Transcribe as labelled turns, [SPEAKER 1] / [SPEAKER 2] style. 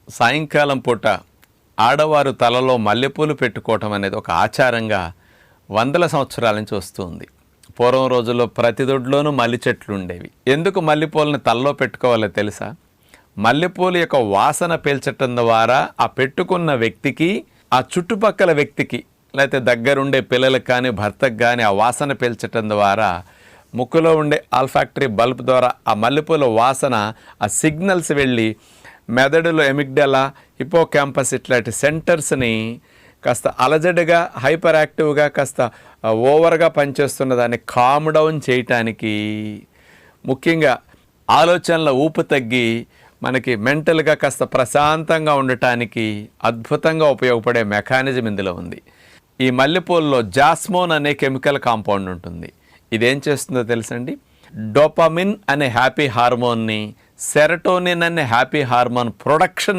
[SPEAKER 1] సాయంకాలం పూట ఆడవారు తలలో మల్లెపూలు పెట్టుకోవటం అనేది ఒక ఆచారంగా వందల సంవత్సరాల నుంచి వస్తుంది. పూర్వం రోజుల్లో ప్రతి దొడ్లోనూ మల్లి చెట్లు ఉండేవి. ఎందుకు మల్లెపూలను తలలో పెట్టుకోవాలో తెలుసా? మల్లెపూలు యొక్క వాసన పీల్చటం ద్వారా ఆ పెట్టుకున్న వ్యక్తికి, ఆ చుట్టుపక్కల వ్యక్తికి, లేకపోతే దగ్గరుండే పిల్లలకు కానీ భర్తకు కానీ ఆ వాసన పీల్చటం ద్వారా ముక్కులో ఉండే ఆల్ఫాక్టరీ బల్బ్ ద్వారా ఆ మల్లెపూల వాసన, ఆ సిగ్నల్స్ వెళ్ళి మెదడులో ఎమిగ్డలా, హిపోకాంపస్ ఇట్లాంటి సెంటర్స్ని కాస్త అలజడిగా, హైపర్ యాక్టివ్గా, కాస్త ఓవర్గా పనిచేస్తున్న దాన్ని కామ్ డౌన్ చేయటానికి, ముఖ్యంగా ఆలోచనల ఊపు తగ్గి మనకి మెంటల్గా కాస్త ప్రశాంతంగా ఉండటానికి అద్భుతంగా ఉపయోగపడే మెకానిజం ఇందులో ఉంది. ఈ మల్లెపూలలో జాస్మోన్ అనే కెమికల్ కాంపౌండ్ ఉంటుంది. ఇదేం చేస్తుందో తెలుసండి? డోపామిన్ అనే హ్యాపీ హార్మోన్ని, సెరటోనిన్ అనే హ్యాపీ హార్మోన్ ప్రొడక్షన్